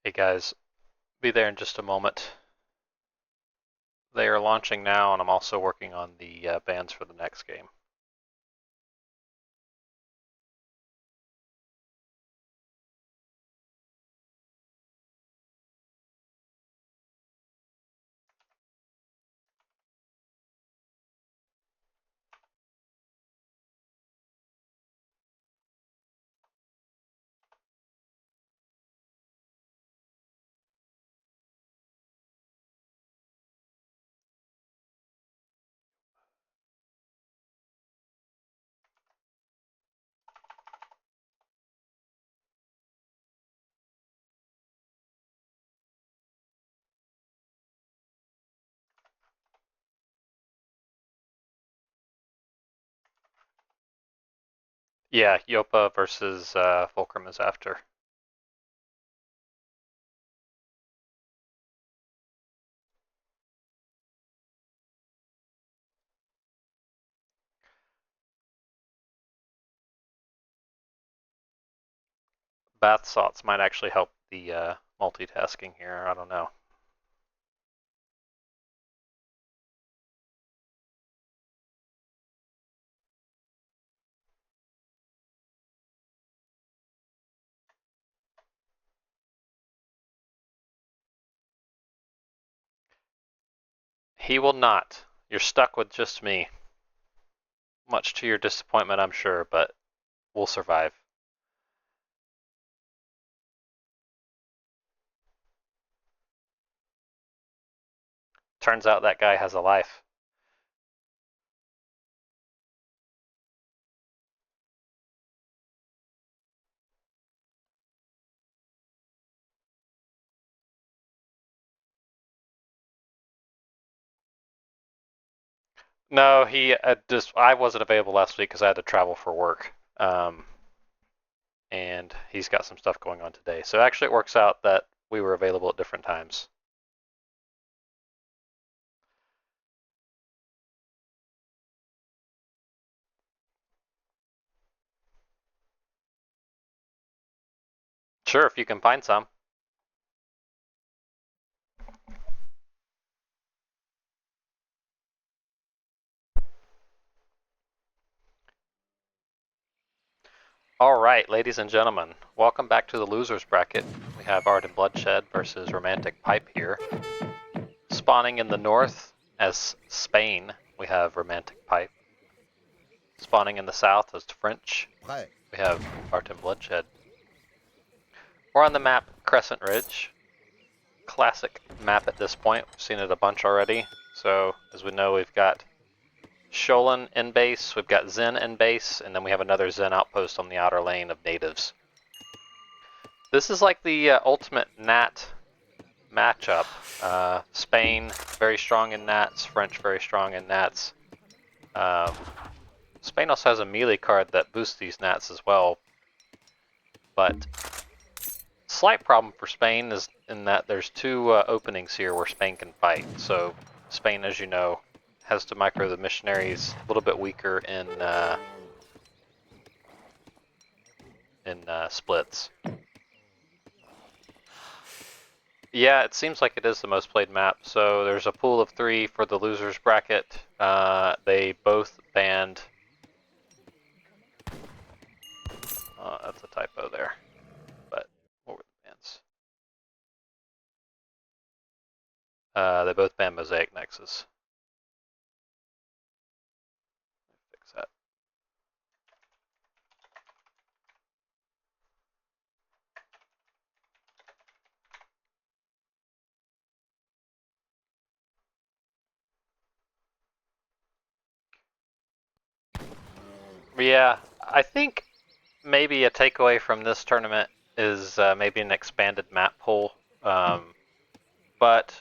Hey guys, be there in just a moment. They are launching now, and I'm also working on the bands for the next game. Yeah, Yopa versus Fulcrum is after. Bath salts might actually help the multitasking here. I don't know. He will not. You're stuck with just me. Much to your disappointment, I'm sure, but we'll survive. Turns out that guy has a life. No, he I wasn't available last week because I had to travel for work. And he's got some stuff going on today. So actually, it works out that we were available at different times. Sure, if you can find some. All right, ladies and gentlemen, welcome back to the losers bracket. We have Artinbloodshed versus Romantic Pipe here. Spawning in the north as Spain, we have Romantic Pipe. Spawning in the south as French, we have Artinbloodshed. We're on the map Crescent Ridge. Classic map at this point. We've seen it a bunch already. So, as we know, we've got Sholin in base, we've got Zen in base, and then we have another Zen outpost on the outer lane of natives. This is like the ultimate Nat matchup. Spain, very strong in Nats, French, very strong in Nats. Spain also has a melee card that boosts these Nats as well, but slight problem for Spain is in that there's two openings here where Spain can fight. So Spain, as you know, has to micro the missionaries, a little bit weaker in splits. Yeah, it seems like it is the most played map. So there's a pool of 3 for the losers bracket. They both banned. That's a typo there. But what were the bans? They both banned Mosaic Nexus. Fix that. Yeah, I think maybe a takeaway from this tournament is maybe an expanded map pool. But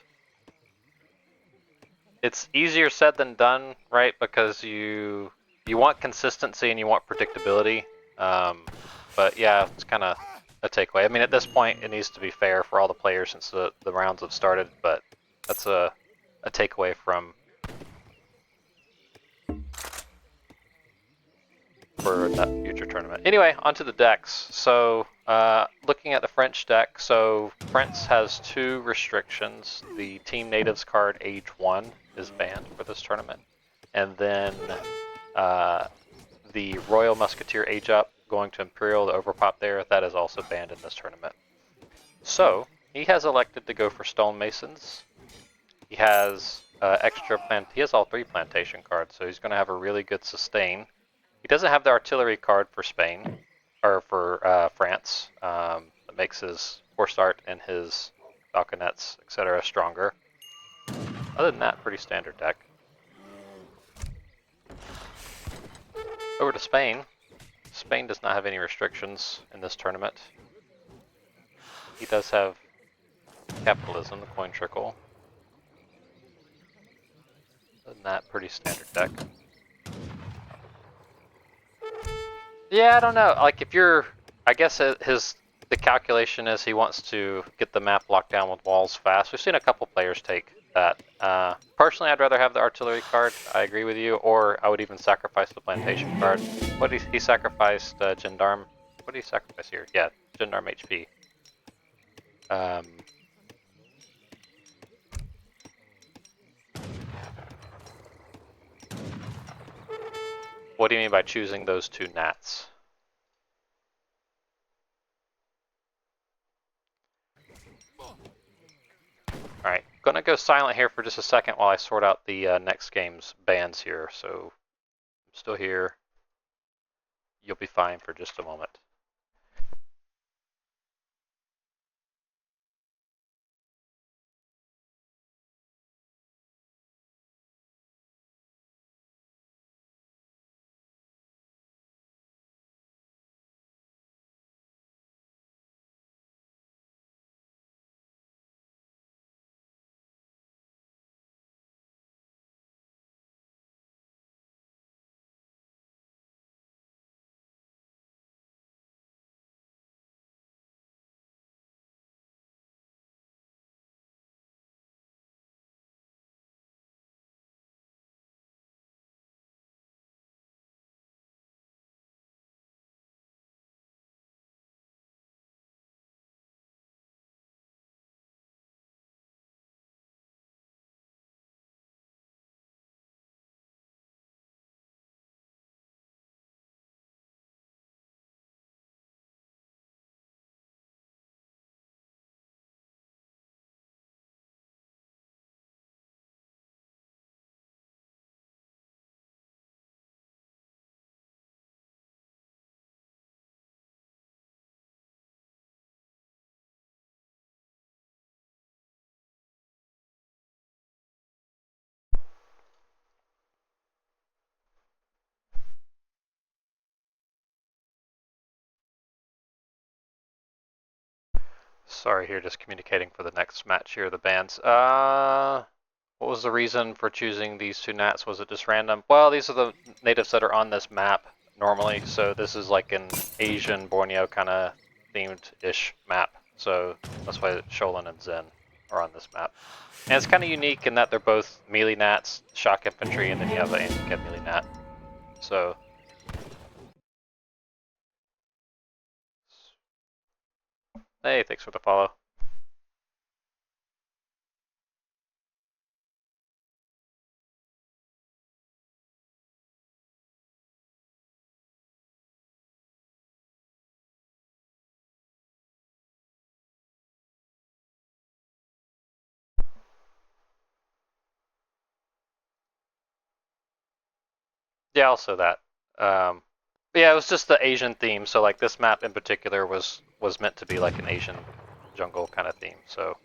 it's easier said than done, right? Because you want consistency and you want predictability. But yeah, it's kind of a takeaway. I mean, at this point, it needs to be fair for all the players since the rounds have started. But that's a takeaway from. for that future tournament. Anyway, onto the decks. So, looking at the French deck, so France has 2 restrictions. The Team Natives card Age 1 is banned for this tournament. And then the Royal Musketeer Age Up going to Imperial, the overpop there, that is also banned in this tournament. So, he has elected to go for Stonemasons. He has he has all 3 plantation cards, so he's going to have a really good sustain. He doesn't have the artillery card for Spain, or for France. That makes his force art and his falconets, etc. stronger. Other than that, pretty standard deck. Over to Spain. Spain does not have any restrictions in this tournament. He does have capitalism, the coin trickle. Other than that, pretty standard deck. Yeah, I don't know. Like, if you're, I guess the calculation is he wants to get the map locked down with walls fast. We've seen a couple players take that. Personally, I'd rather have the artillery card. I agree with you. Or I would even sacrifice the plantation card. What he sacrificed Gendarme. What did he sacrifice here? Yeah, Gendarme HP. What do you mean by choosing those 2 gnats? Alright, gonna go silent here for just a second while I sort out the next game's bans here. So, I'm still here. You'll be fine for just a moment. Sorry here, just communicating for the next match here, the bans. What was the reason for choosing these 2 gnats? Was it just random? Well, these are the natives that are on this map normally, so this is like an Asian Borneo kind of themed-ish map. So that's why Sholan and Zen are on this map. And it's kind of unique in that they're both melee gnats, shock infantry, and then you have the anti-cav melee gnat. So hey, thanks for the follow. Yeah, also that. Yeah, it was just the Asian theme. So like this map in particular was meant to be like an Asian jungle kind of theme. So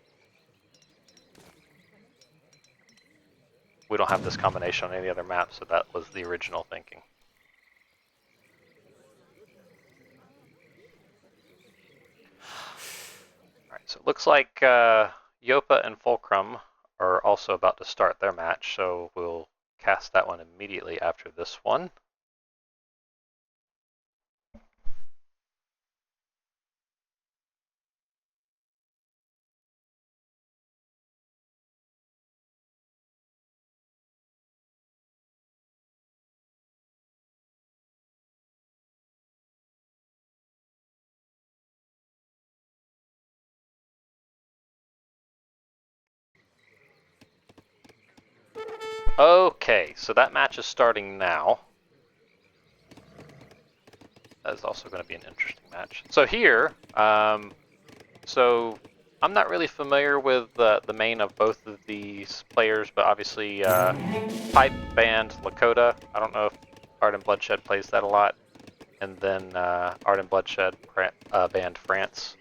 we don't have this combination on any other map. So that was the original thinking. All right. So it looks like Yopa and Fulcrum are also about to start their match. So we'll cast that one immediately after this one. Okay, so that match is starting now. That is also going to be an interesting match. So here, so I'm not really familiar with the main of both of these players, but obviously Pipe banned Lakota. I don't know if Artinbloodshed plays that a lot. And then Artinbloodshed banned France,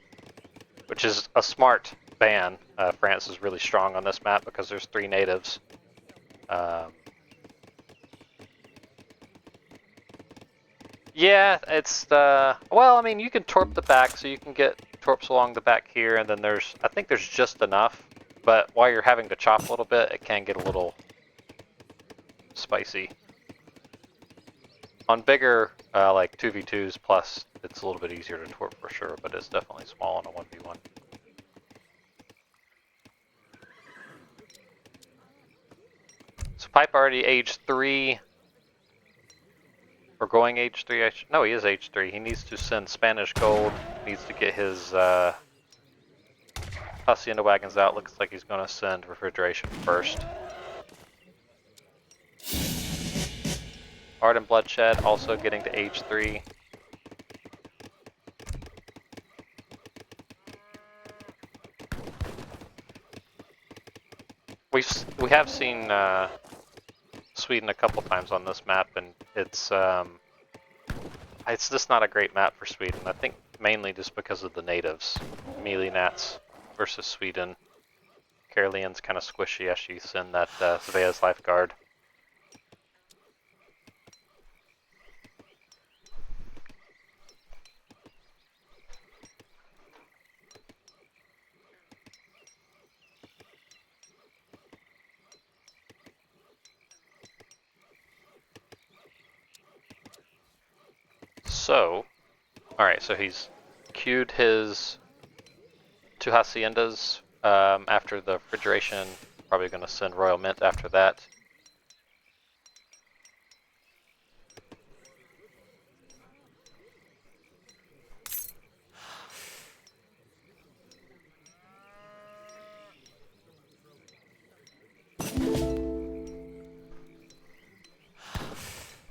which is a smart ban. France is really strong on this map because there's 3 natives. Yeah, it's well, I mean, you can torp the back, so you can get torps along the back here, and then I think there's just enough. But while you're having to chop a little bit, it can get a little spicy. On bigger, like 2v2s plus, it's a little bit easier to torp for sure, but it's definitely small on a 1v1. So Pipe already age 3. Or going age 3. No, he is age 3. He needs to send Spanish gold. Needs to get his hacienda wagons out. Looks like he's going to send refrigeration first. Artinbloodshed also getting to age 3. We have seen Sweden a couple times on this map, and it's just not a great map for Sweden. I think mainly just because of the natives. Melee Nats versus Sweden. Karelian's kind of squishy as she send that Svea's Lifeguard. So, alright, so he's queued his 2 haciendas after the refrigeration. Probably going to send Royal Mint after that.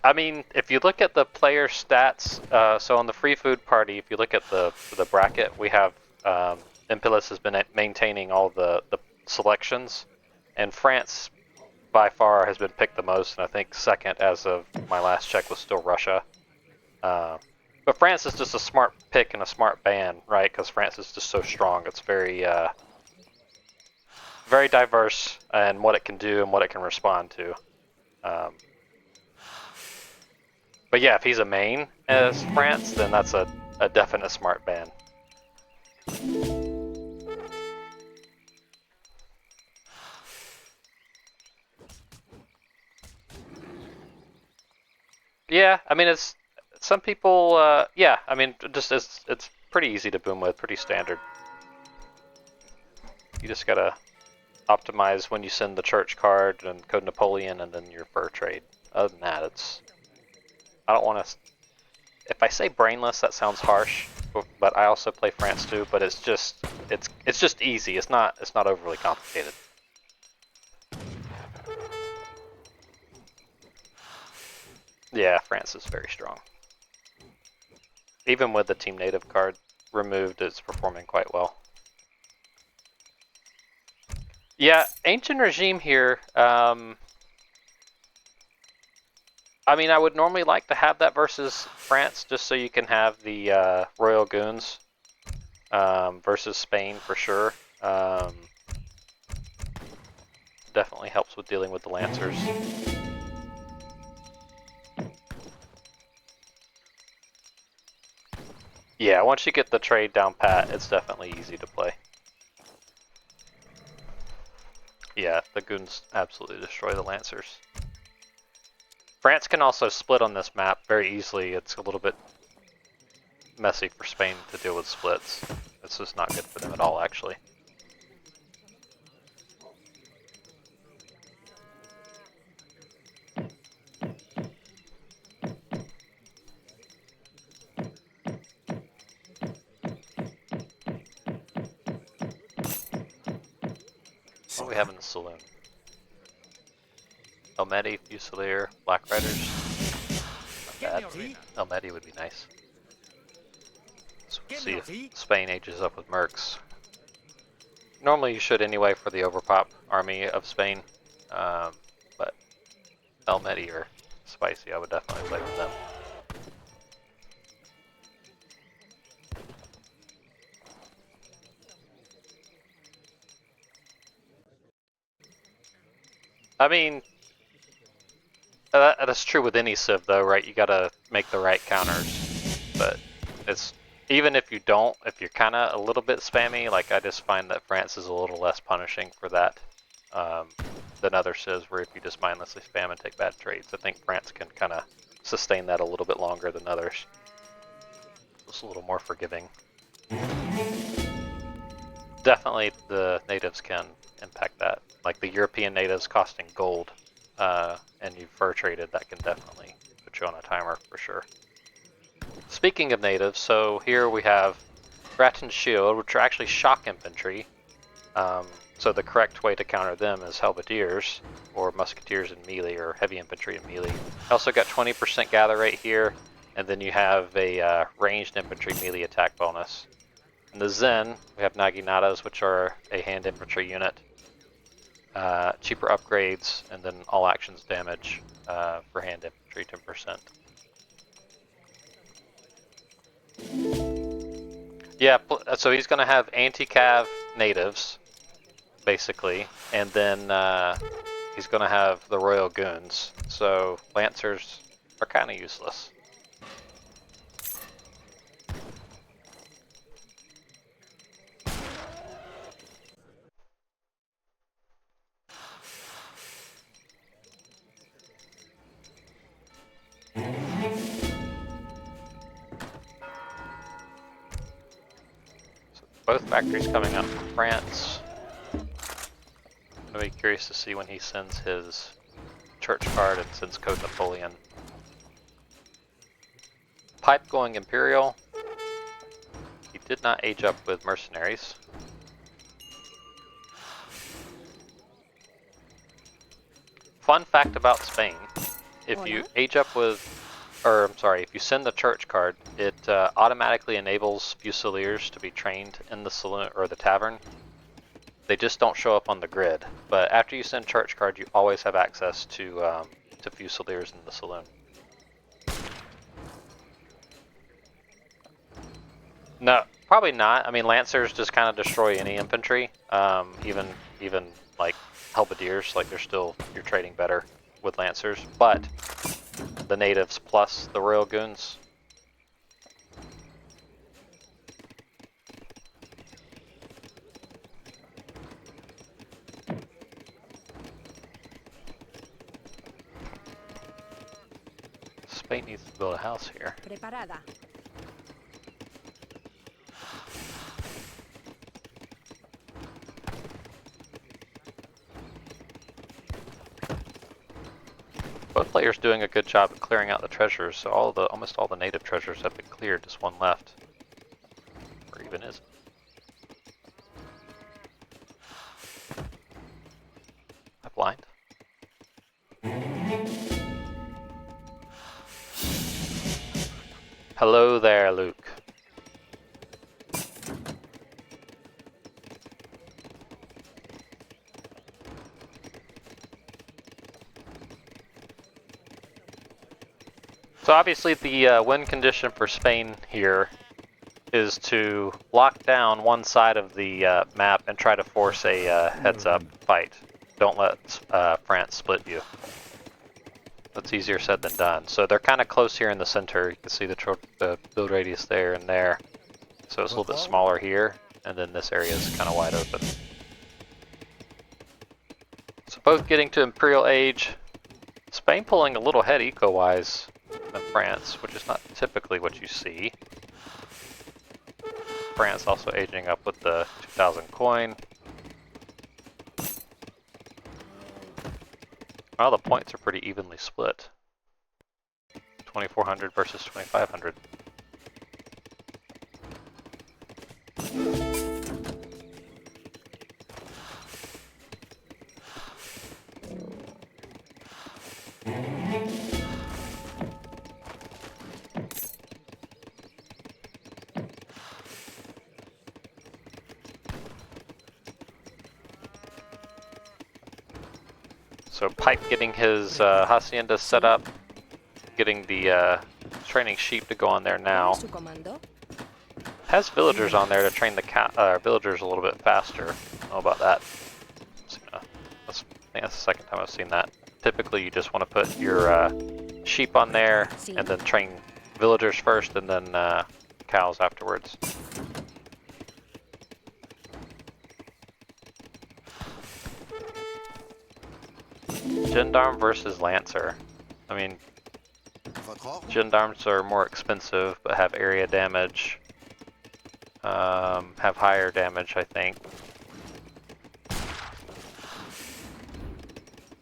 I mean, if you look at the player stats, so on the free food party, if you look at the bracket, we have Impelis has been maintaining all the selections, and France by far has been picked the most, and I think second as of my last check was still Russia. But France is just a smart pick and a smart ban, right? Because France is just so strong. It's very very diverse in what it can do and what it can respond to. But yeah, if he's a main as France, then that's a definite smart ban. Yeah, I mean, it's some people. Yeah, I mean, just it's pretty easy to boom with, pretty standard. You just gotta optimize when you send the church card and code Napoleon, and then your fur trade. Other than that, it's. I don't want to. If I say brainless, that sounds harsh, but I also play France too. But it's just easy. It's not overly complicated. Yeah, France is very strong. Even with the Team Native card removed, it's performing quite well. Yeah, Ancient Regime here. I mean, I would normally like to have that versus France, just so you can have the Royal Goons versus Spain for sure. Definitely helps with dealing with the Lancers. Yeah, once you get the trade down pat, it's definitely easy to play. Yeah, the Goons absolutely destroy the Lancers. France can also split on this map very easily. It's a little bit messy for Spain to deal with splits. It's just not good for them at all, actually. What do we have in the saloon? Elmedi, Fusilier, Black Riders. Not bad. Elmedi would be nice. So we'll see if Spain ages up with Mercs. Normally you should anyway for the overpop army of Spain, but Elmedi are spicy. I would definitely play with them. I mean, that's true with any civ though, right? You gotta make the right counters, but it's even if you don't, if you're kind of a little bit spammy, like I just find that France is a little less punishing for that than other civs where if you just mindlessly spam and take bad trades. I think France can kind of sustain that a little bit longer than others. It's a little more forgiving. Definitely the natives can impact that. Like the European natives costing gold and you fur traded, that can definitely put you on a timer for sure. Speaking of natives, so here we have Rattan Shield, which are actually shock infantry. So the correct way to counter them is halberdiers, or musketeers in melee, or heavy infantry in melee. Also got 20% gather rate here, and then you have a ranged infantry melee attack bonus. In the Zen, we have Naginatas, which are a hand infantry unit. Cheaper upgrades, and then all actions damage for hand infantry, 10%. Yeah, so he's going to have anti-cav natives, basically, and then he's going to have the royal goons. So lancers are kind of useless. So both factories coming up from France. I'm going to be curious to see when he sends his church card and sends Code Napoleon. Pipe going Imperial. He did not age up with mercenaries. Fun fact about Spain, if you age up with, or I'm sorry, if you send the church card, it automatically enables Fusiliers to be trained in the saloon or the tavern. They just don't show up on the grid, but after you send church card, you always have access to Fusiliers in the saloon. No, probably not. I mean, Lancers just kind of destroy any infantry, even like halberdiers. Like you're trading better with Lancers, but the natives plus the royal goons. Spain needs to build a house here. Preparada. Both players doing a good job at clearing out the treasures, so almost all the native treasures have been cleared, just one left. Or even is it? I'm blind. Hello there, Luke. So obviously the win condition for Spain here is to lock down one side of the map and try to force a heads-up fight. Don't let France split you. That's easier said than done. So they're kind of close here in the center. You can see the build radius there and there. So it's a little bit smaller here, and then this area is kind of wide open. So both getting to Imperial Age. Spain pulling a little ahead eco-wise than France, which is not typically what you see. France also aging up with the 2000 coin. Well, the points are pretty evenly split. 2400 versus 2500. So Pipe getting his hacienda set up, getting the training sheep to go on there now. Has villagers on there to train the villagers a little bit faster. I don't know about that. I think that's the second time I've seen that. Typically you just want to put your sheep on there and then train villagers first and then cows afterwards. Gendarme versus Lancer. I mean, Gendarmes are more expensive but have area damage. Have higher damage, I think.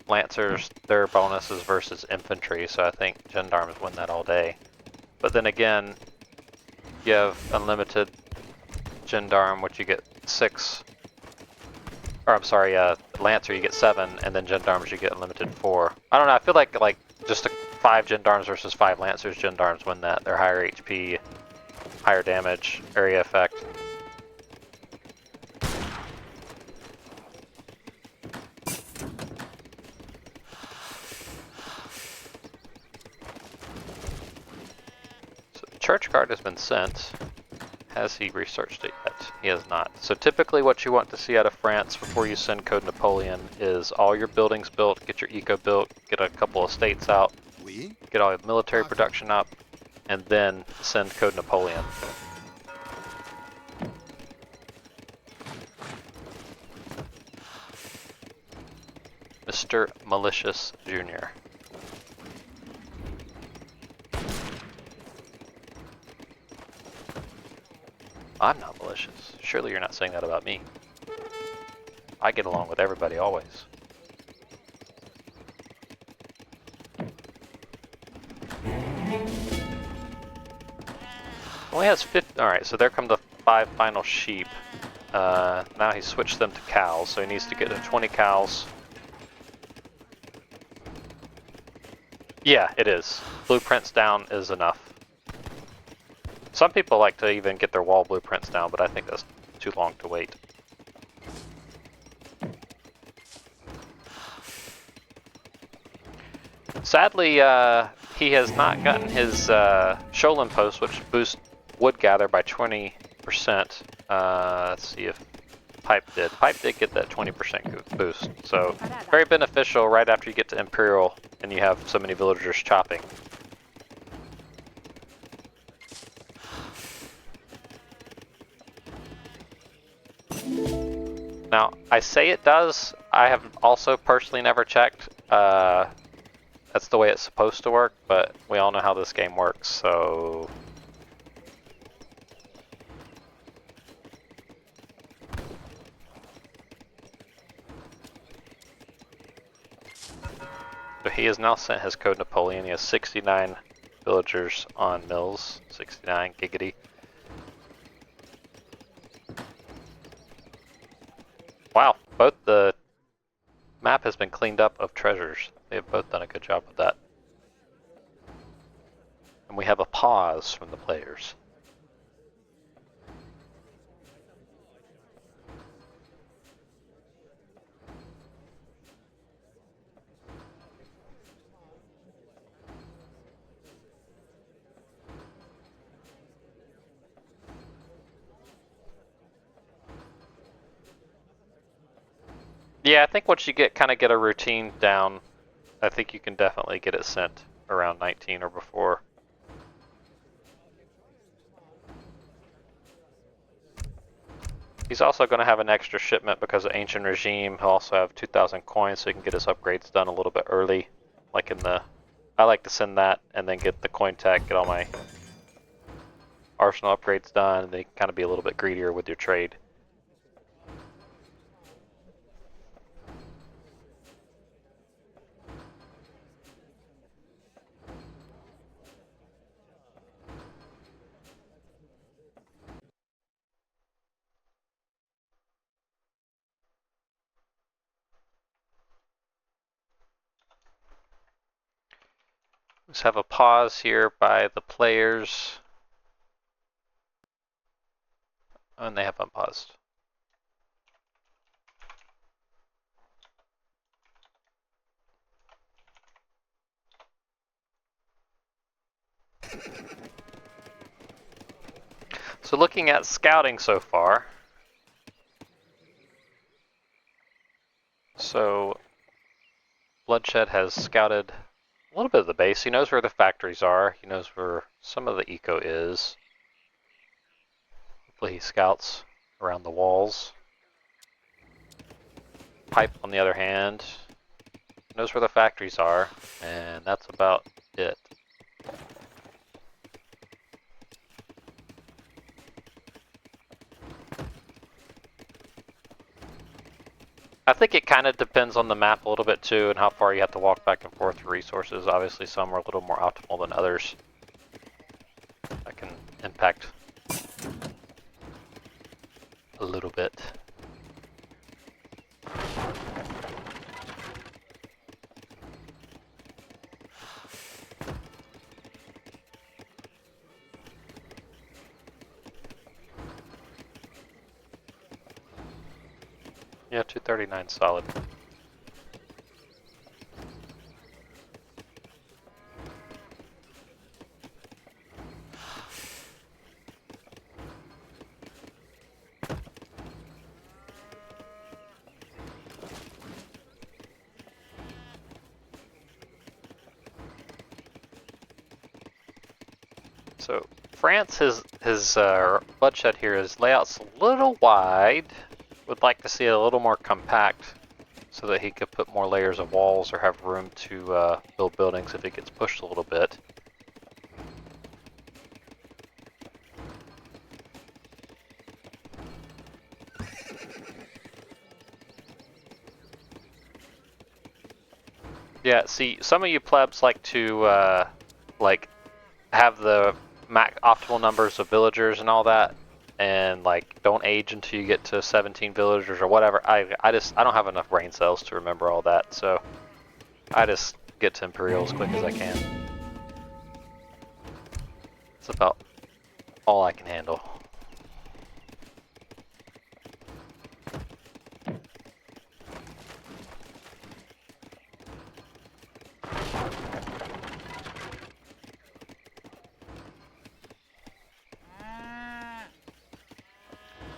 Lancers, their bonuses versus infantry, so I think Gendarmes win that all day. But then again, you have unlimited Gendarme, which you get 6. Or I'm sorry, Lancer you get 7, and then Gendarmes you get unlimited 4. I don't know, I feel like just 5 Gendarmes versus 5 Lancers, Gendarmes win that. They're higher HP, higher damage, area effect. So the church card has been sent. Has he researched it yet? He has not. So typically what you want to see out of France before you send Code Napoleon is all your buildings built, get your eco built, get a couple of states out, get all your military production up, and then send Code Napoleon. Mr. Malicious Jr. I'm not malicious. Surely you're not saying that about me. I get along with everybody always. Only has 50. Alright, so there come the 5 final sheep. Now he switched them to cows, so he needs to get to 20 cows. Yeah, it is. Blueprints down is enough. Some people like to even get their wall blueprints down, but I think that's too long to wait. Sadly, he has not gotten his Sholin post, which boosts wood gather by 20%. Let's see if Pipe did. Pipe did get that 20% boost, so very beneficial right after you get to Imperial and you have so many villagers chopping. Now, I say it does. I have also personally never checked. That's the way it's supposed to work, but we all know how this game works, so... So he has now sent his Code Napoleon. He has 69 villagers on mills. 69 giggity. Wow, both the map has been cleaned up of treasures. They have both done a good job with that. And we have a pause from the players. Yeah, I think once you kind of get a routine down, I think you can definitely get it sent around 19 or before. He's also going to have an extra shipment because of Ancient Regime. He'll also have 2,000 coins so he can get his upgrades done a little bit early. Like in the... I like to send that and then get the coin tech, get all my arsenal upgrades done, and they kind of be a little bit greedier with your trade. Let's have a pause here by the players. And they have unpaused. So looking at scouting so far, so Bloodshed has scouted a little bit of the base. He knows where the factories are. He knows where some of the eco is. Hopefully he scouts around the walls. Pipe, on the other hand, knows where the factories are, and that's about it. I think it kind of depends on the map a little bit too, and how far you have to walk back and forth for resources. Obviously some are a little more optimal than others. That can impact a little bit. Yeah, 239 solid. So France, his bloodshed here, his layout's a little wide. Would like to see it a little more compact so that he could put more layers of walls or have room to build buildings if it gets pushed a little bit. Yeah, see, some of you plebs like to like have the optimal numbers of villagers and all that, and like don't age until you get to 17 villagers or whatever. I don't have enough brain cells to remember all that, so I just get to Imperial as quick as I can. It's about all I can handle.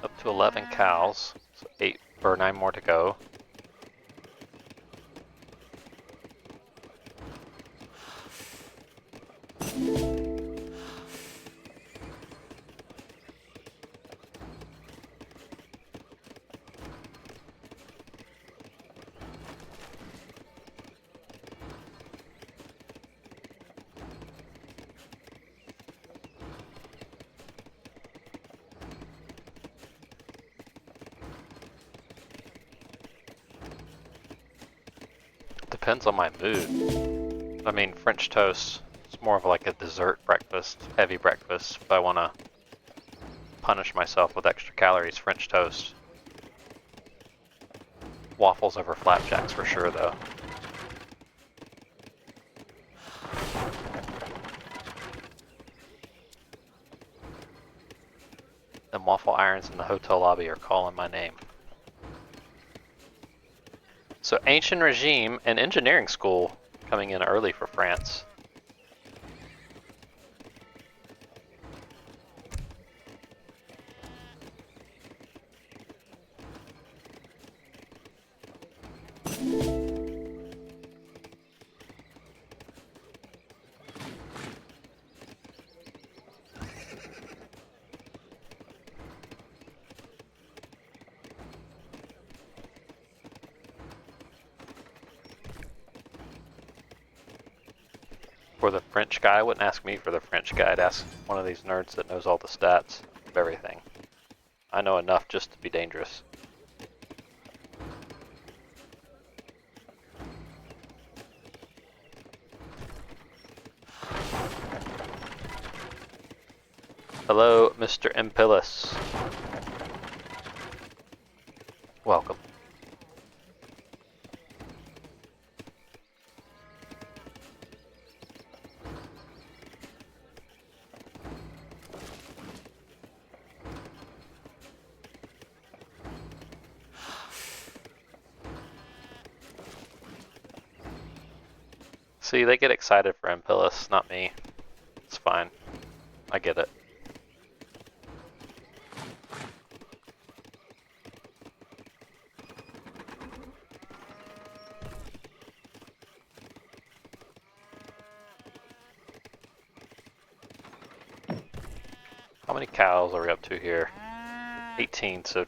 Up to 11 cows, so 8 or 9 more to go. Depends on my mood. I mean, French toast, it's more of like a dessert breakfast, heavy breakfast. If I want to punish myself with extra calories, French toast. Waffles over flapjacks for sure, though. Them waffle irons in the hotel lobby are calling my name. So Ancient Regime and Engineering School coming in early for France. For the French guy, I wouldn't ask me for the French guy. I'd ask one of these nerds that knows all the stats of everything. I know enough just to be dangerous. Hello, Mr. Impillus. Welcome. See, they get excited for Impillus, not me. It's fine. I get it. How many cows are we up to here? 18, so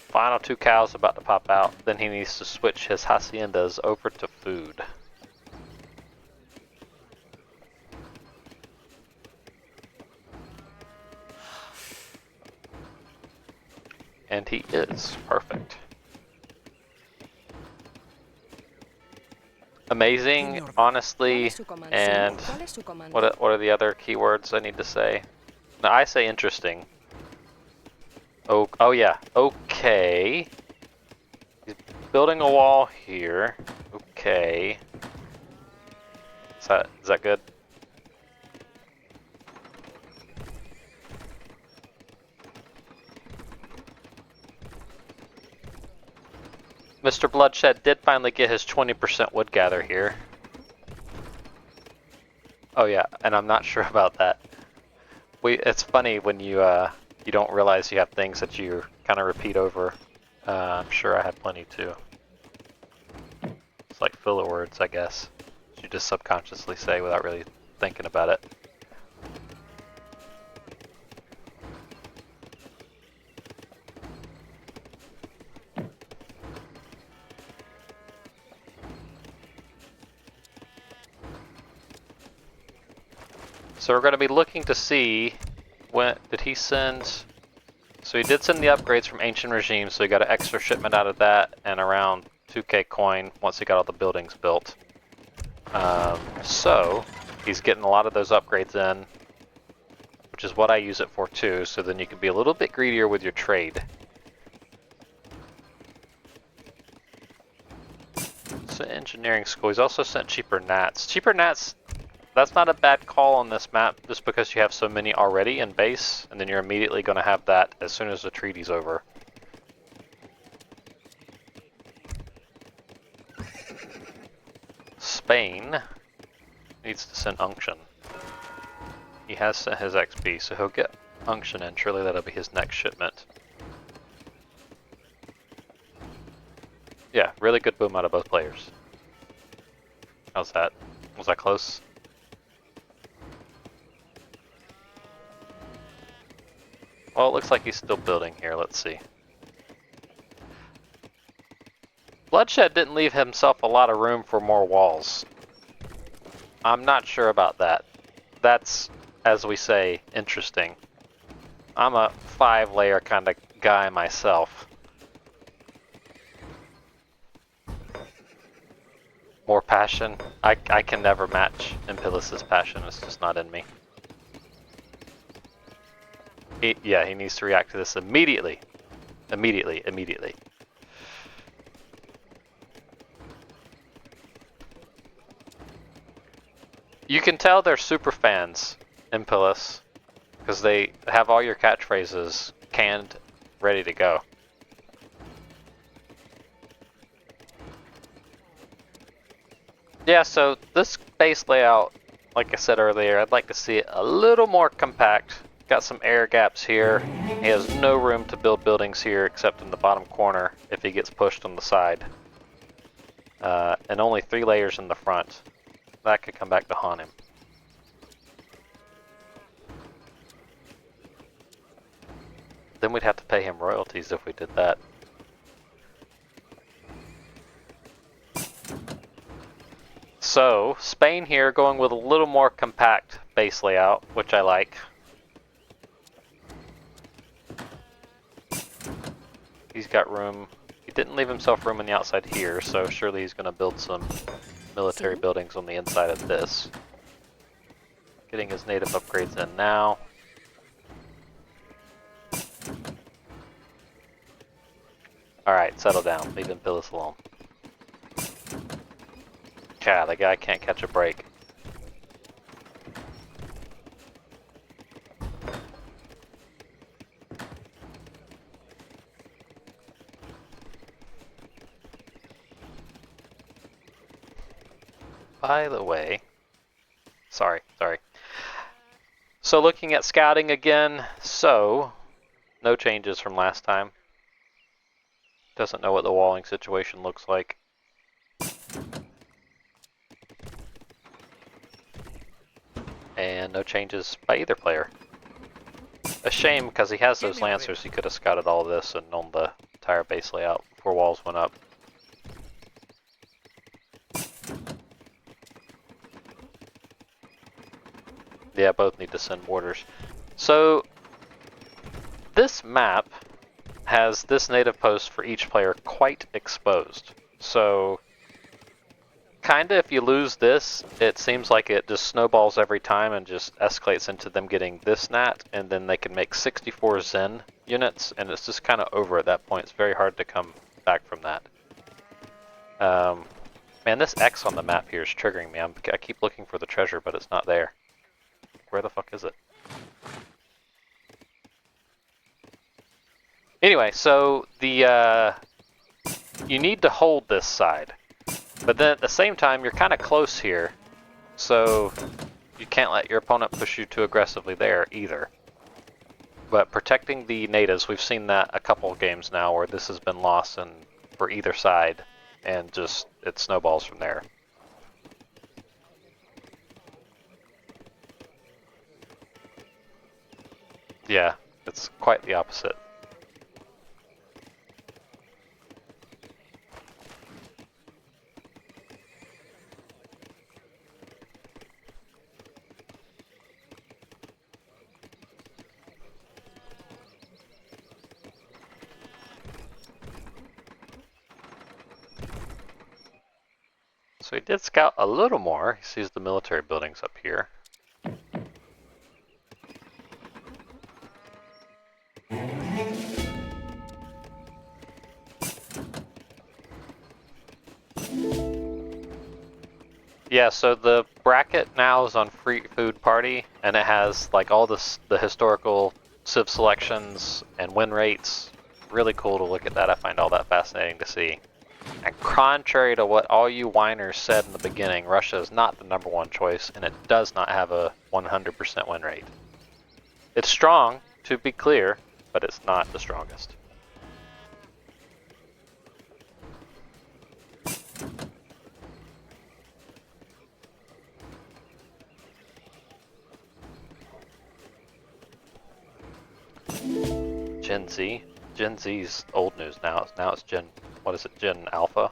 final 2 cows about to pop out. Then he needs to switch his haciendas over to food. And he is. Perfect. Amazing, honestly, and what are the other keywords I need to say? No, I say interesting. Oh yeah, okay. He's building a wall here. Okay. Is that good? Mr. Bloodshed did finally get his 20% wood gather here. Oh yeah, and I'm not sure about that. It's funny when you don't realize you have things that you kind of repeat over. I'm sure I had plenty too. It's like filler words, I guess. You just subconsciously say without really thinking about it. So we're going to be looking to see, when did he send? So he did send the upgrades from Ancient Regime, so he got an extra shipment out of that and around 2k coin once he got all the buildings built. So he's getting a lot of those upgrades in, which is what I use it for too, so then you can be a little bit greedier with your trade. So engineering school, he's also sent cheaper gnats. Cheaper gnats, that's not a bad call on this map, just because you have so many already in base, and then you're immediately going to have that as soon as the treaty's over. Spain needs to send unction. He has sent his XP, so he'll get unction in. Surely that'll be his next shipment. Yeah, really good boom out of both players. How's that? Was that close? Well, it looks like he's still building here. Let's see. Bloodshed didn't leave himself a lot of room for more walls. I'm not sure about that. That's, as we say, interesting. I'm a 5-layer kind of guy myself. More passion? I can never match Impilus's passion. It's just not in me. Yeah, he needs to react to this immediately. Immediately. You can tell they're super fans, Impilus, because they have all your catchphrases canned, ready to go. Yeah, so this base layout, like I said earlier, I'd like to see it a little more compact. Got some air gaps here. He has no room to build buildings here except in the bottom corner if he gets pushed on the side. And only 3 layers in the front. That could come back to haunt him. Then we'd have to pay him royalties if we did that. So, Spain here going with a little more compact base layout, which I like. He's got room. He didn't leave himself room on the outside here, so surely he's going to build some military buildings on the inside of this. Getting his native upgrades in now. Alright, settle down. Leave Impilus alone. God, the guy can't catch a break. By the way, Sorry. So looking at scouting again, so no changes from last time. Doesn't know what the walling situation looks like. And no changes by either player. A shame, because he has those lancers, he could have scouted all of this and known the entire base layout before walls went up. Yeah, both need to send mortars. So, this map has this native post for each player quite exposed. So, kinda if you lose this, it seems like it just snowballs every time and just escalates into them getting this nat, and then they can make 64 Zen units, and it's just kind of over at that point. It's very hard to come back from that. Man, this X on the map here is triggering me. I keep looking for the treasure, but it's not there. Where the fuck is it? Anyway, so the you need to hold this side, but then at the same time you're kind of close here, so you can't let your opponent push you too aggressively there either. But protecting the natives, we've seen that a couple of games now where this has been lost for either side, and just it snowballs from there. Yeah, it's quite the opposite. So he did scout a little more. He sees the military buildings up here. Yeah, so the bracket now is on Free Food Party, and it has like all the historical civ selections and win rates. Really cool to look at that. I find all that fascinating to see. And contrary to what all you whiners said in the beginning, Russia is not the #1 choice, and it does not have a 100% win rate. It's strong, to be clear, but it's not the strongest. Gen Z? Gen Z's old news now. Now it's Gen, what is it, Gen Alpha?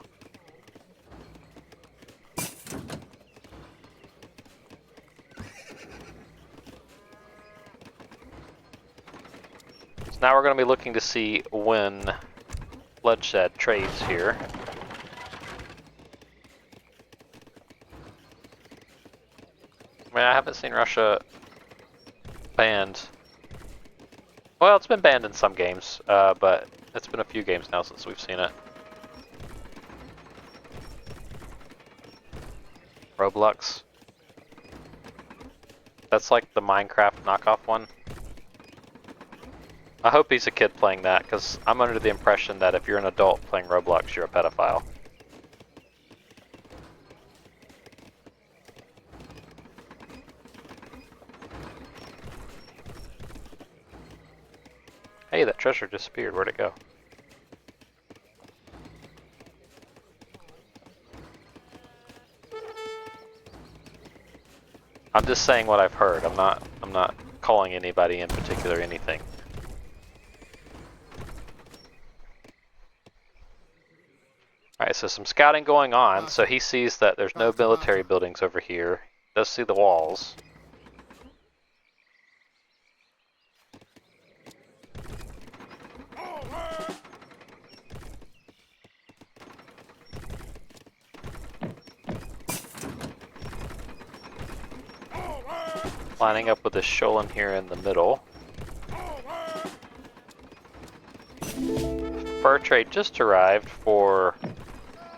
So now we're going to be looking to see when Bloodshed trades here. I mean, I haven't seen Russia banned. Well, it's been banned in some games, but it's been a few games now since we've seen it. Roblox. That's like the Minecraft knockoff one. I hope he's a kid playing that, because I'm under the impression that if you're an adult playing Roblox, you're a pedophile. Hey, that treasure disappeared. Where'd it go? I'm just saying what I've heard. I'm not calling anybody in particular anything. Alright, so some scouting going on. So he sees that there's no military buildings over here. Does see the walls. Lining up with this Sholin here in the middle. Fur trade just arrived for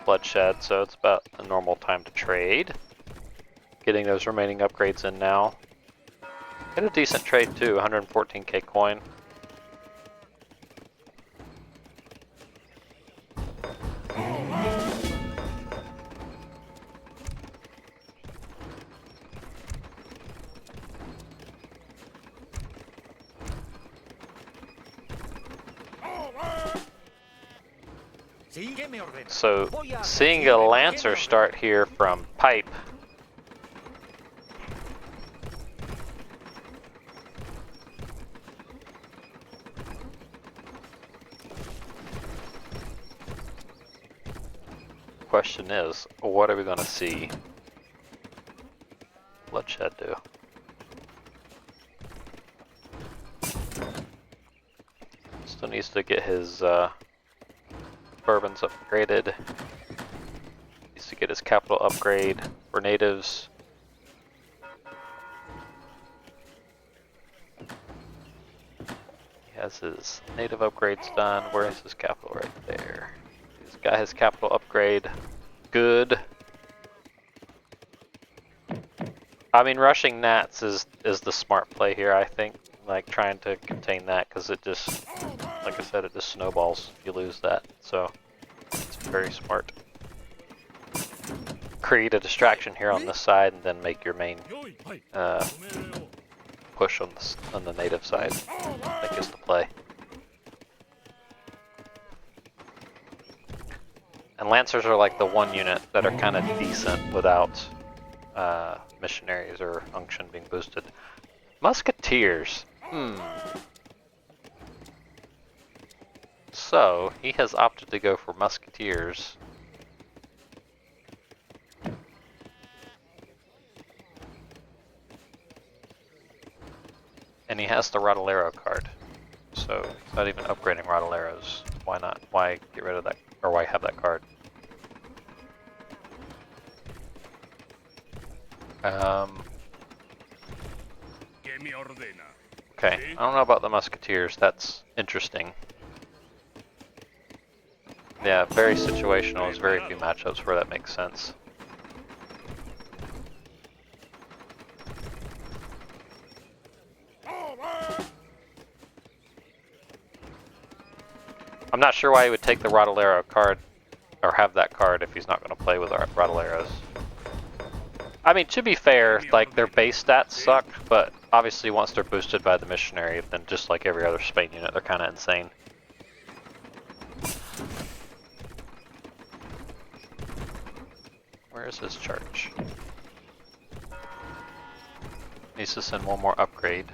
Bloodshed, so it's about a normal time to trade. Getting those remaining upgrades in now. Get a decent trade too, 114k coin. So, seeing a Lancer start here from Pipe. Question is, what are we going to see Bloodshed do? Still needs to get his bourbons upgraded. Needs to get his capital upgrade for natives. He has his native upgrades done. Where is his capital? Right there. He's got his capital upgrade. Good. I mean, rushing Nats is the smart play here, I think. Like, trying to contain that, because it just, like I said, it just snowballs if you lose that. So, it's very smart. Create a distraction here on this side, and then make your main push on the native side. I think is the play. And Lancers are like the one unit that are kind of decent without missionaries or unction being boosted. Musketeers. So, he has opted to go for Musketeers. And he has the Rodolero card. So, he's not even upgrading Rodoleros. Why not? Why get rid of that? Or why have that card? Okay, I don't know about the Musketeers. That's interesting. Yeah, very situational. There's very few matchups where that makes sense. I'm not sure why he would take the Rodolero card, or have that card if he's not going to play with our Rodoleros. I mean, to be fair, like, their base stats suck, but obviously once they're boosted by the missionary, then just like every other Spain unit, they're kind of insane. Where is his charge? Needs to send one more upgrade.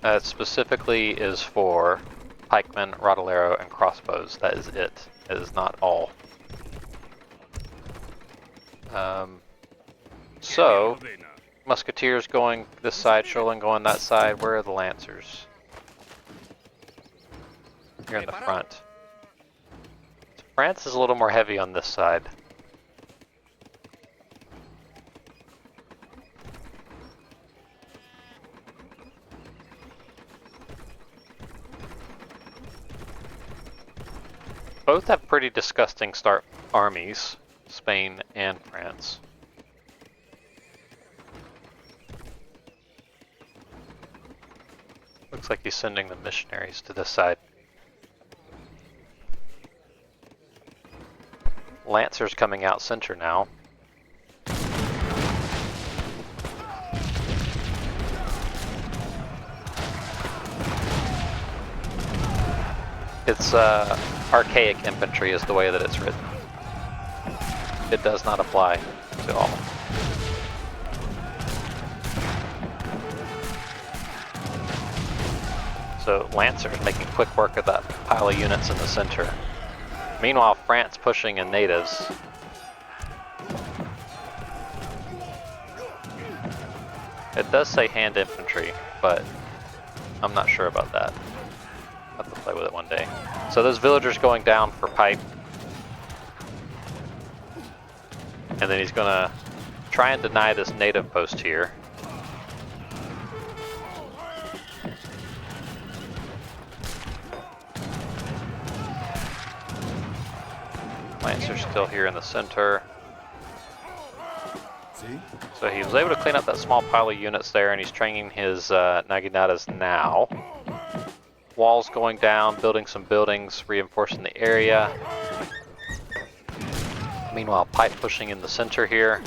That specifically is for pikemen, Rodolero, and crossbows. That is it. It is not all. So, Musketeers going this side, Shoalin going that side. Where are the Lancers? Here in the front. So France is a little more heavy on this side. Both have pretty disgusting start armies, Spain and France. Looks like he's sending the missionaries to this side. Lancers coming out center now. It's archaic infantry is the way that it's written. It does not apply to all. So Lancers making quick work of that pile of units in the center. Meanwhile, France pushing in natives. It does say hand infantry, but I'm not sure about that. I'll have to play with it one day. So those villagers going down for pipe. And then he's gonna try and deny this native post here. Lancer's still here in the center. So he was able to clean up that small pile of units there, and he's training his Naginatas now. Walls going down, building some buildings, reinforcing the area. Meanwhile, pipe pushing in the center here.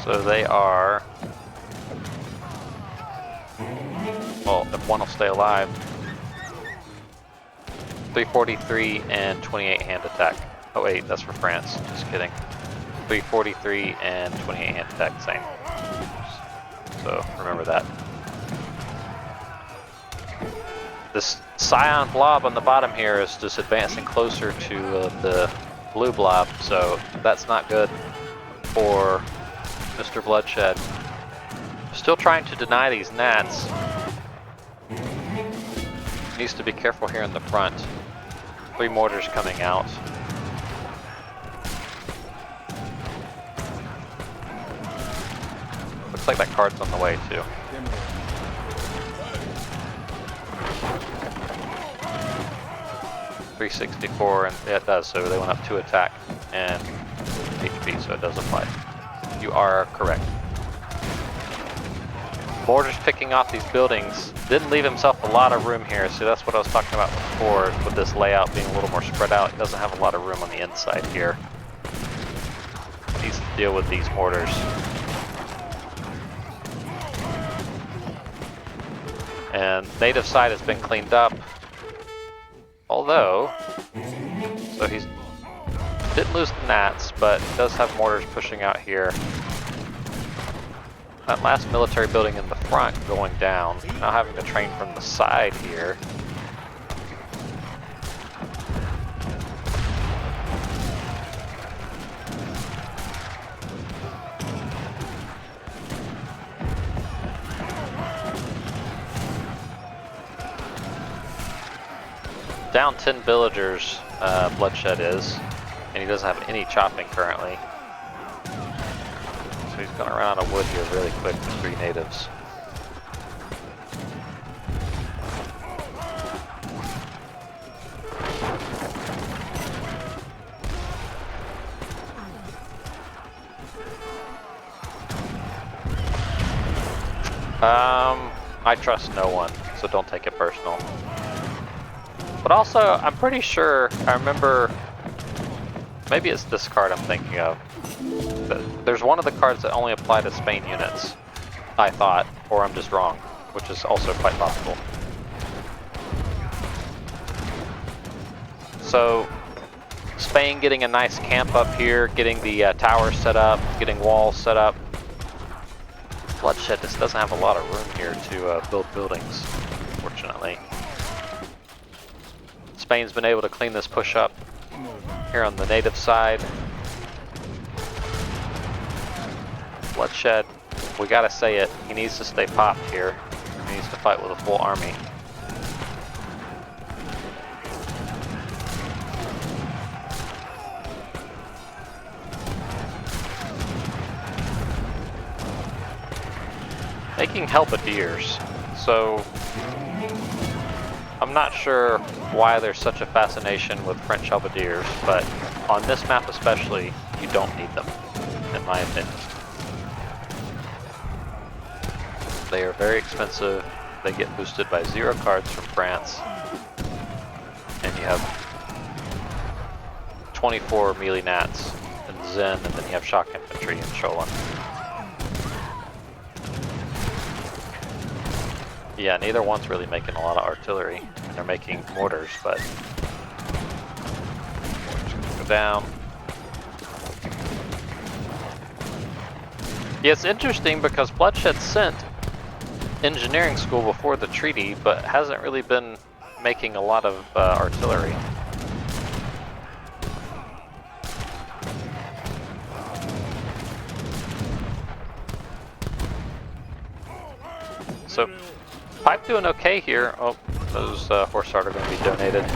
So they are... Well, if one will stay alive. 343 and 28 hand attack. Oh wait, that's for France. Just kidding. 343 and 28 hand attack, same. So remember that. This Scion blob on the bottom here is just advancing closer to the blue blob, so that's not good for Mr. Bloodshed. Still trying to deny these gnats. Needs to be careful here in the front. 3 mortars coming out. Looks like that card's on the way too. .364, and yeah, it does, so they went up 2 attack and HP, so it does apply. You are correct. Mortar's picking off these buildings. Didn't leave himself a lot of room here, so that's what I was talking about before, with this layout being a little more spread out. He doesn't have a lot of room on the inside here. Needs to deal with these mortars. And native side has been cleaned up. Although, so he's didn't lose the gnats, but does have mortars pushing out here. That last military building in the front going down. Now having to train from the side here. Down 10 villagers, Bloodshed is, and he doesn't have any chopping currently. So he's gonna run out of wood here really quick with 3 natives. I trust no one, so don't take it personal. But also, I'm pretty sure, I remember, maybe it's this card I'm thinking of. There's one of the cards that only apply to Spain units, I thought, or I'm just wrong, which is also quite possible. So, Spain getting a nice camp up here, getting the towers set up, getting walls set up. Bloodshed just doesn't have a lot of room here to build buildings, unfortunately. Spain's been able to clean this push up here on the native side. Bloodshed, we gotta say it, he needs to stay popped here. He needs to fight with a full army. Making halberdiers. So, I'm not sure why there's such a fascination with French halberdiers, but on this map especially, you don't need them, in my opinion. They are very expensive, they get boosted by 0 cards from France, and you have 24 melee gnats in Zen, and then you have shock infantry in Cholon. Yeah, neither one's really making a lot of artillery, and they're making mortars, but... Just gonna go down. Yeah, it's interesting because Bloodshed sent engineering school before the treaty, but hasn't really been making a lot of artillery. So, Pipe doing okay here. Oh, those horse art are going to be donated.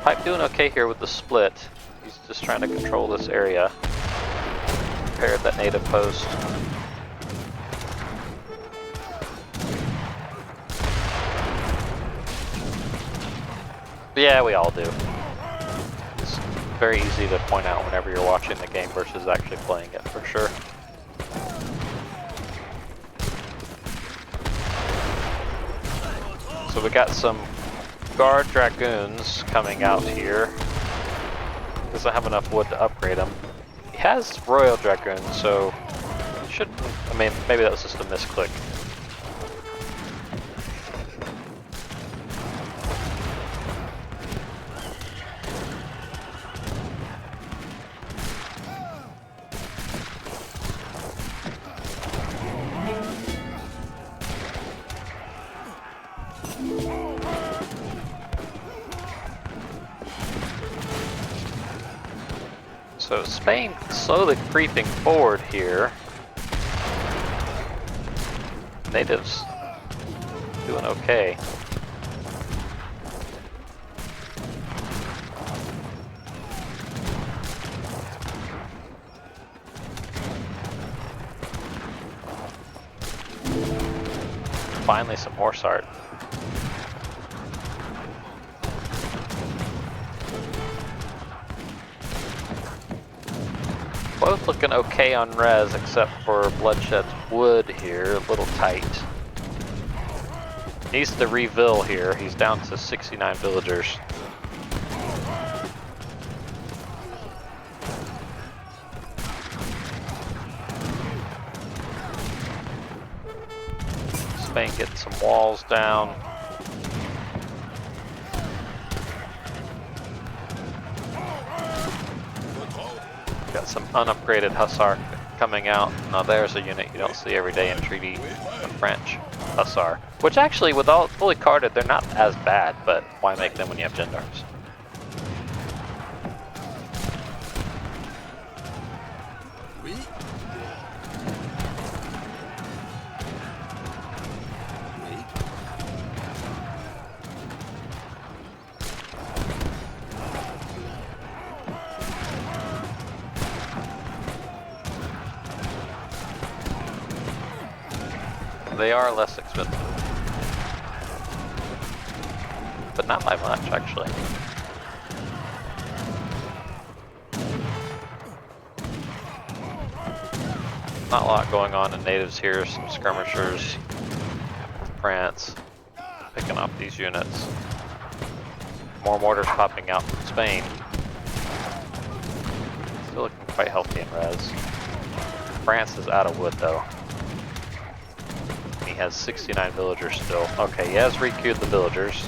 Pipe doing okay here with the split. He's just trying to control this area. Repair that native post. Yeah, we all do. It's very easy to point out whenever you're watching the game versus actually playing it, for sure. So we got some guard dragoons coming out here. Doesn't have enough wood to upgrade them. He has royal dragoons, so should, I mean, maybe that was just a misclick. So Spain slowly creeping forward here. Natives doing okay. Finally some horse art. Both looking okay on res, except for Bloodshed's wood here, a little tight. Needs to revill here, he's down to 69 villagers. Spain getting some walls down. Got some unupgraded Hussar coming out. Now there's a unit you don't see every day in Treaty, the French Hussar. Which actually, with all fully carded, they're not as bad, but why make them when you have gendarmes? They are less expensive. But not by much, actually. Not a lot going on in natives here. Some skirmishers. France. Picking off these units. More mortars popping out from Spain. Still looking quite healthy in res. France is out of wood though. He has 69 villagers still. Okay, he has re-queued the villagers.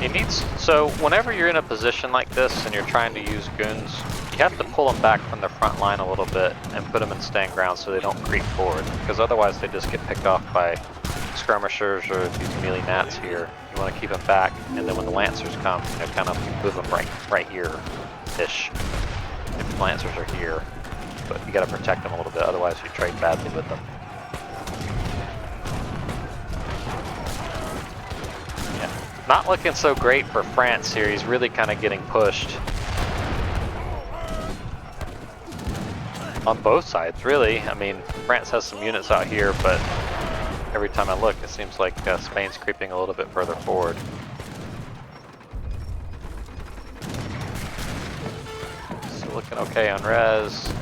He needs, so whenever you're in a position like this and you're trying to use goons, you have to pull them back from their front line a little bit and put them in stand ground so they don't creep forward, because otherwise they just get picked off by skirmishers or these melee gnats here. You want to keep them back, and then when the lancers come, you know, kind of move them right here-ish. If the lancers are here, but you got to protect them a little bit, otherwise you trade badly with them. Not looking so great for France here. He's really kind of getting pushed. On both sides, really. I mean, France has some units out here, but every time I look, it seems like Spain's creeping a little bit further forward. Still looking okay on res.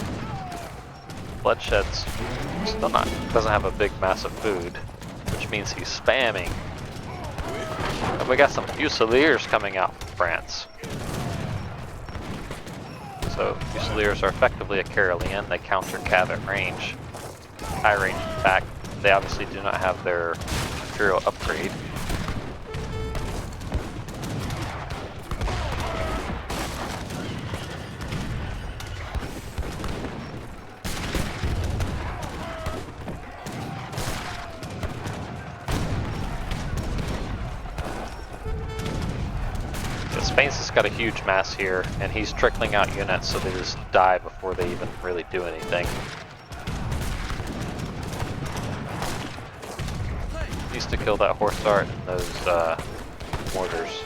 Bloodshed's still doesn't have a big mass of food, which means he's spamming. And we got some Fusiliers coming out from France. So Fusiliers are effectively a Carolean. They counter cav at range. High range attack. They obviously do not have their Imperial upgrade. Spain's just got a huge mass here, and he's trickling out units so they just die before they even really do anything. Needs to kill that horse art and those mortars.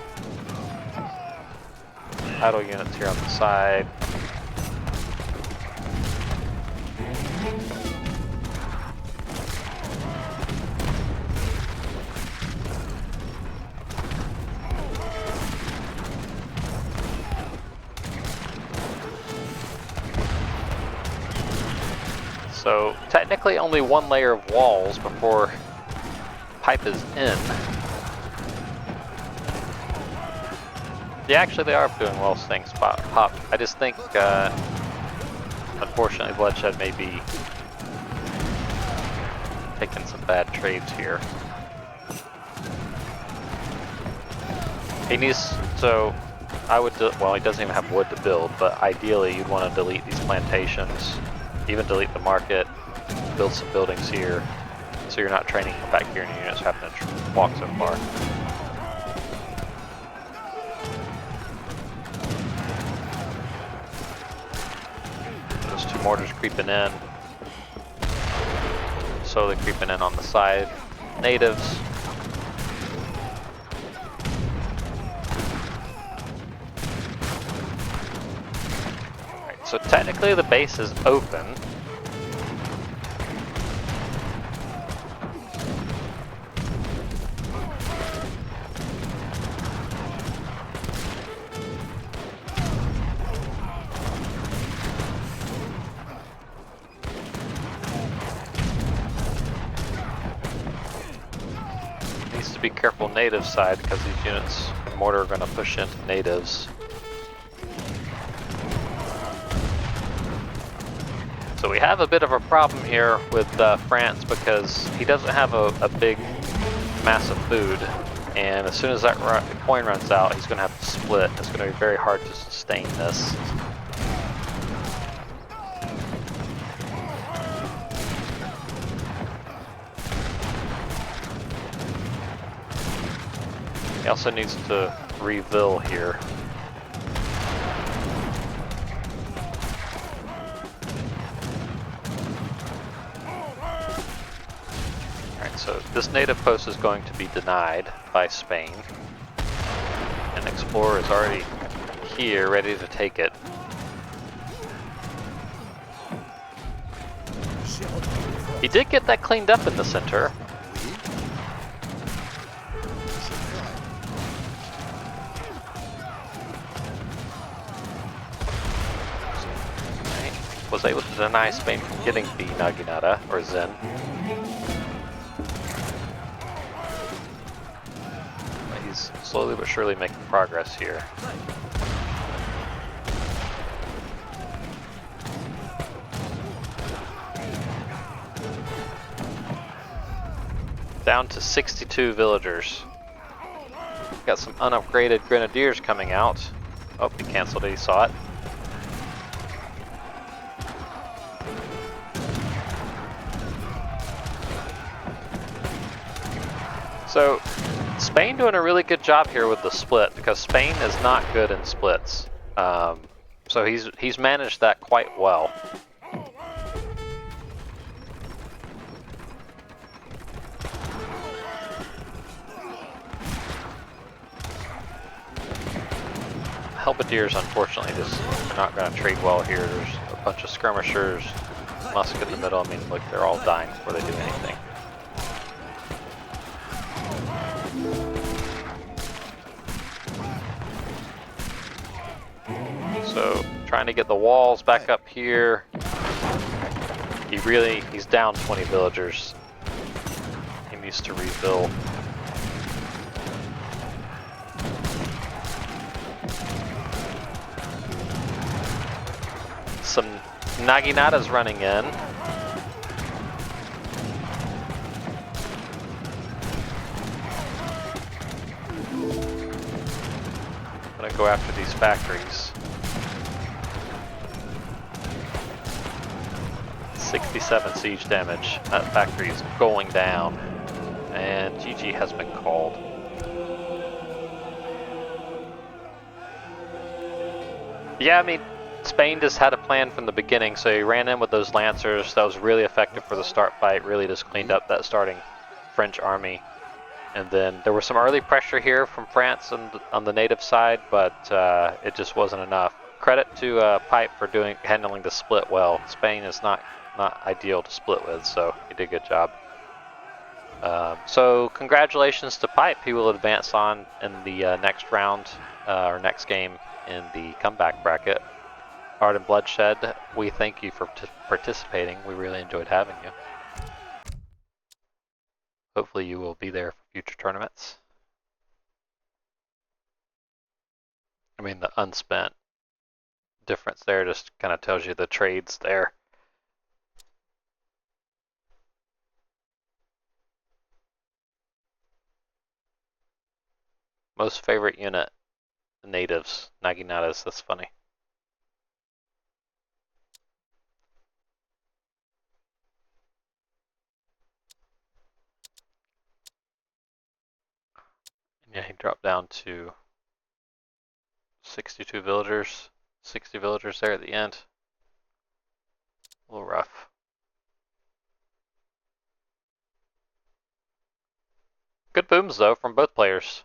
Idle units here on the side. So technically only one layer of walls before pipe is in. Yeah, actually they are doing well staying pop. I just think, unfortunately, Bloodshed may be taking some bad trades here. He needs, so I would, well, he doesn't even have wood to build, but ideally you'd want to delete these plantations, even delete the market, build some buildings here, so you're not training back here and units having to walk so far. Those two mortars creeping in, slowly creeping in on the side. Natives. Alright, so technically the base is open. Be careful native side because these units mortar are going to push into natives. So we have a bit of a problem here with France because he doesn't have a big mass of food, and as soon as that coin runs out he's going to have to split. It's going to be very hard to sustain this. He also needs to refill here. Alright, so this native post is going to be denied by Spain. An explorer is already here, ready to take it. He did get that cleaned up in the center. Was able to deny Spain from getting the Naginata, or Zen. But he's slowly but surely making progress here. Down to 62 villagers. Got some unupgraded grenadiers coming out. Oh, he canceled it, he saw it. So, Spain doing a really good job here with the split because Spain is not good in splits. So he's managed that quite well. Halberdiers, unfortunately, just are not going to trade well here. There's a bunch of skirmishers, musket in the middle. I mean, look, they're all dying before they do anything. So, trying to get the walls back up here. He's down 20 villagers. He needs to refill. Some Naginatas running in. I'm gonna go after these factories. 67 siege damage. That factory is going down. And GG has been called. Yeah, I mean, Spain just had a plan from the beginning, so he ran in with those lancers. That was really effective for the start fight, really just cleaned up that starting French army. And then there was some early pressure here from France on the native side, but it just wasn't enough. Credit to Pipe for handling the split well. Spain is not ideal to split with, so he did a good job. So congratulations to Pipe. He will advance on in the next round, or next game in the comeback bracket. Artinbloodshed, we thank you for participating. We really enjoyed having you. Hopefully you will be there for future tournaments. I mean, the unspent difference there just kind of tells you the trades there. Most favorite unit, natives, Naginatas, that's funny. And yeah, he dropped down to 62 villagers, 60 villagers there at the end. A little rough. Good booms though from both players.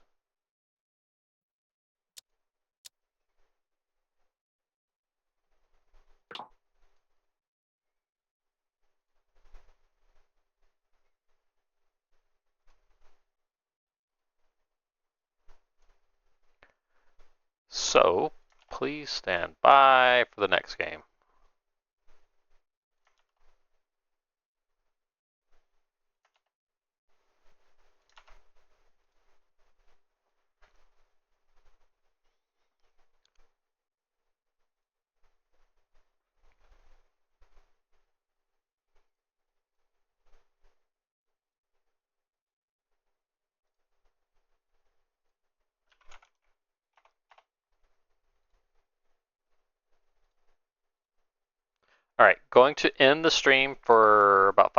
So, please stand by for the next game. Alright, going to end the stream for about